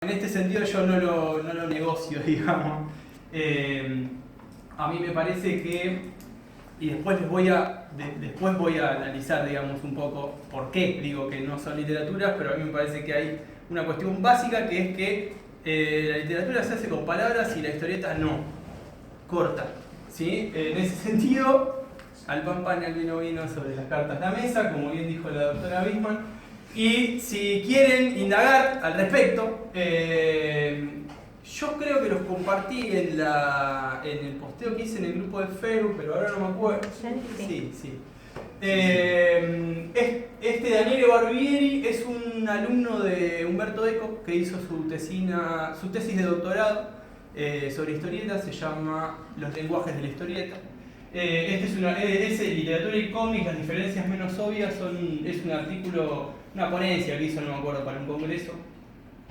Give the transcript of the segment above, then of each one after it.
En este sentido yo no lo negocio, digamos. A mí me parece que, y después voy a analizar, digamos, un poco por qué digo que no son literaturas, pero a mí me parece que hay una cuestión básica que es que la literatura se hace con palabras y la historieta no, corta, ¿sí? En ese sentido, al pan pan y al vino vino sobre las cartas de la mesa, como bien dijo la doctora Bisman. Y si quieren indagar al respecto, yo creo que los compartí en el posteo que hice en el grupo de Facebook, pero ahora no me acuerdo. Sí. Este Daniele Barbieri es un alumno de Umberto Eco que hizo su tesis de doctorado sobre historietas, se llama Los lenguajes de la historieta. Es literatura y cómic, las diferencias menos obvias es un artículo, una ponencia que hizo, no me acuerdo, para un congreso,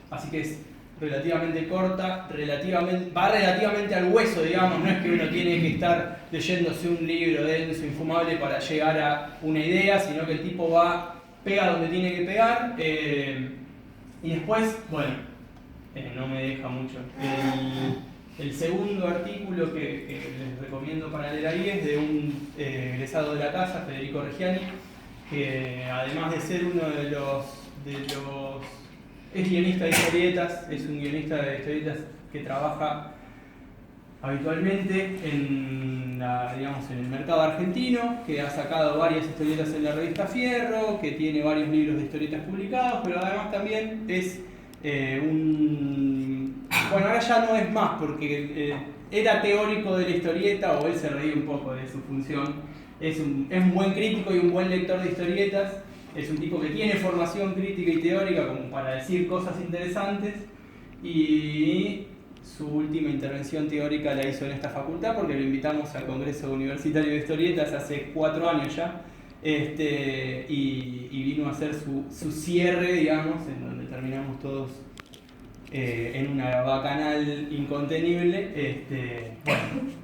así que es relativamente corta, va relativamente al hueso, digamos, no es que uno tiene que estar leyéndose un libro denso, infumable para llegar a una idea, sino que el tipo pega donde tiene que pegar, y después, bueno, no me deja mucho. El segundo artículo que les recomiendo para leer ahí es de un egresado de la casa, Federico Reggiani, que además de ser uno de los es guionista de historietas, es un guionista de historietas que trabaja habitualmente en el mercado argentino, que ha sacado varias historietas en la revista Fierro, que tiene varios libros de historietas publicados, pero además también es bueno, ahora ya no es más, porque era teórico de la historieta, o él se reía un poco de su función. Es un buen crítico y un buen lector de historietas. Es un tipo que tiene formación crítica y teórica como para decir cosas interesantes. Y su última intervención teórica la hizo en esta facultad, porque lo invitamos al Congreso Universitario de Historietas hace 4 años ya. Y vino a hacer su cierre, digamos, en donde terminamos todos en una bacanal incontenible. Bueno.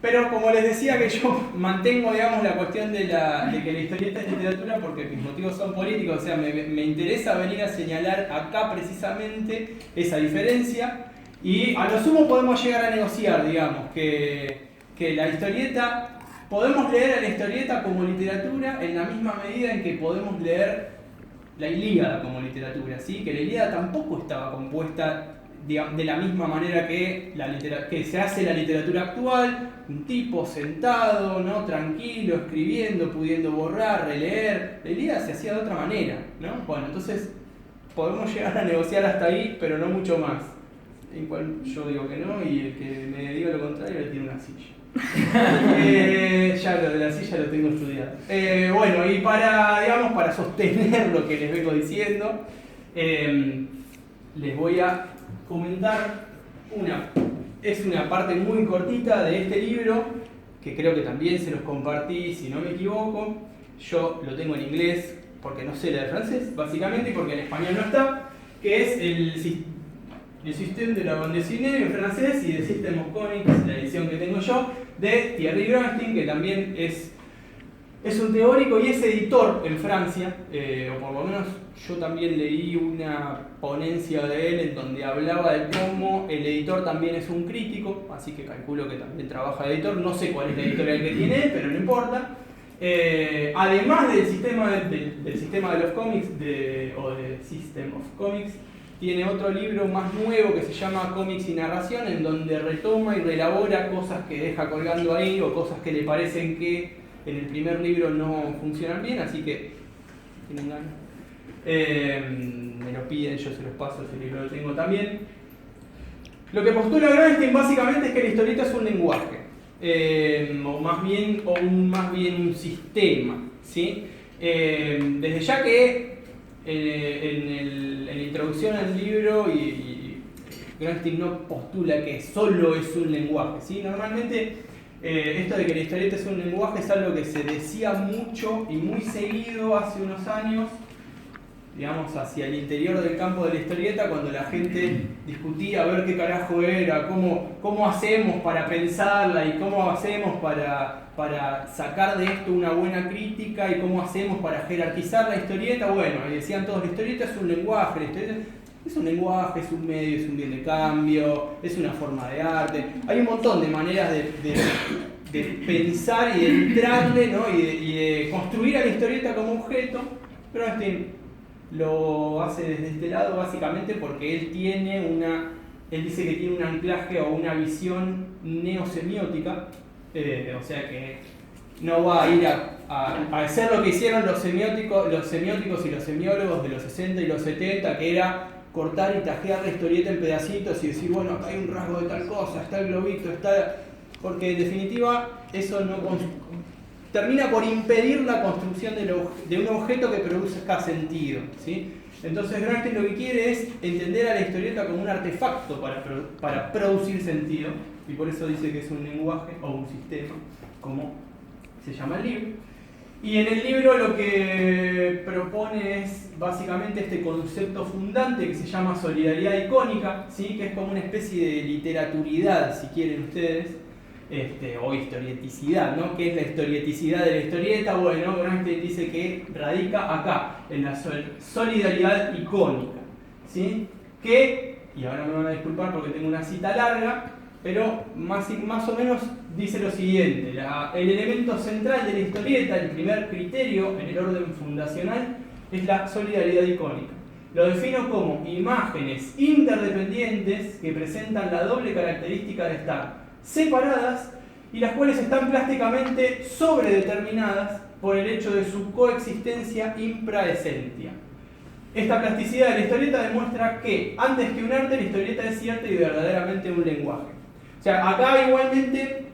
Pero como les decía, que yo mantengo, digamos, la cuestión de que la historieta es literatura porque mis motivos son políticos, o sea, me interesa venir a señalar acá precisamente esa diferencia, y a lo sumo podemos llegar a negociar, digamos, que la historieta, podemos leer a la historieta como literatura en la misma medida en que podemos leer la Ilíada como literatura, ¿sí? Que la Ilíada tampoco estaba compuesta de la misma manera que se hace la literatura actual, un tipo sentado, ¿no? Tranquilo, escribiendo, pudiendo borrar, releer. La Ilíada se hacía de otra manera, ¿no? Bueno, entonces podemos llegar a negociar hasta ahí, pero no mucho más. En cual yo digo que no, y el que me diga lo contrario le tiene una silla. Ya lo de la silla lo tengo estudiado. Bueno, y para sostener lo que les vengo diciendo, les voy a comentar es una parte muy cortita de este libro, que creo que también se los compartí, si no me equivoco. Yo lo tengo en inglés porque no sé la de francés, básicamente, y porque en español no está, que es el Système de la bande dessinée en francés y de System of Comics, la edición que tengo yo, de Thierry Granstein, que también es un teórico y es editor en Francia, o por lo menos yo también leí una ponencia de él en donde hablaba de cómo el editor también es un crítico, así que calculo que también trabaja de editor, no sé cuál es la editorial que tiene él, pero no importa. Además del sistema de los cómics, o de System of Comics, tiene otro libro más nuevo que se llama Cómics y Narración, en donde retoma y reelabora cosas que deja colgando ahí o cosas que le parecen que en el primer libro no funcionan bien, así que tienen ganas. Me lo piden, yo se los paso, ese libro lo tengo también. Lo que postula Granstein básicamente es que la historieta es un lenguaje, o más bien un sistema, ¿sí? Desde ya que en la introducción al libro y Granstein no postula que solo es un lenguaje, ¿sí? Normalmente esto de que la historieta es un lenguaje es algo que se decía mucho y muy seguido hace unos años, digamos, hacia el interior del campo de la historieta, cuando la gente discutía a ver qué carajo era, cómo hacemos para pensarla y cómo hacemos para sacar de esto una buena crítica y cómo hacemos para jerarquizar la historieta. Bueno, y decían todos, la historieta es un lenguaje, la historieta... Es un lenguaje, es un medio, es un bien de cambio, es una forma de arte. Hay un montón de maneras de pensar y de entrarle, ¿no? y de construir a la historieta como objeto. Pero lo hace desde este lado básicamente porque él dice que tiene un anclaje o una visión neosemiótica, o sea que no va a ir a hacer lo que hicieron los semióticos y los semiólogos de los 60 y los 70, que era cortar y tajear la historieta en pedacitos y decir, bueno, acá hay un rasgo de tal cosa, está el globito, porque en definitiva eso no termina por impedir la construcción de un objeto que produzca sentido, ¿sí? Entonces Gramsci lo que quiere es entender a la historieta como un artefacto para producir sentido, y por eso dice que es un lenguaje o un sistema, como se llama el libro. Y en el libro lo que propone es básicamente este concepto fundante que se llama solidaridad icónica, ¿sí? Que es como una especie de literaturidad, si quieren ustedes, o historieticidad, ¿no? ¿Qué es la historieticidad de la historieta? Bueno, Gramsci dice que radica acá, en la solidaridad icónica, ¿sí? Que, y ahora me van a disculpar porque tengo una cita larga, pero más o menos dice lo siguiente: el elemento central de la historieta, el primer criterio en el orden fundacional, es la solidaridad icónica. Lo defino como imágenes interdependientes que presentan la doble característica de estar separadas y las cuales están plásticamente sobredeterminadas por el hecho de su coexistencia impraesentia. Esta plasticidad de la historieta demuestra que, antes que un arte, la historieta es cierta y verdaderamente un lenguaje. O sea, acá igualmente,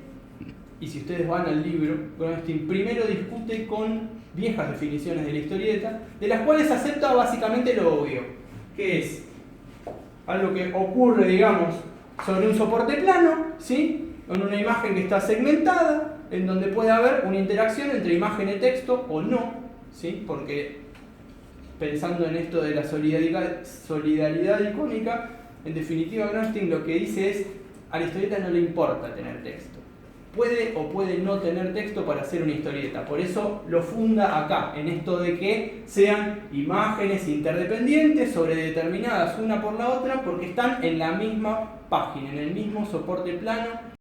y si ustedes van al libro, Gramsci primero discute con viejas definiciones de la historieta, de las cuales acepta básicamente lo obvio, que es algo que ocurre, digamos, sobre un soporte plano, ¿sí? En una imagen que está segmentada, en donde puede haber una interacción entre imagen y texto o no, ¿sí? Porque pensando en esto de la solidaridad icónica, en definitiva Gramsci lo que dice es: a la historieta no le importa tener texto. Puede o puede no tener texto para hacer una historieta. Por eso lo funda acá, en esto de que sean imágenes interdependientes, sobredeterminadas una por la otra, porque están en la misma página, en el mismo soporte plano.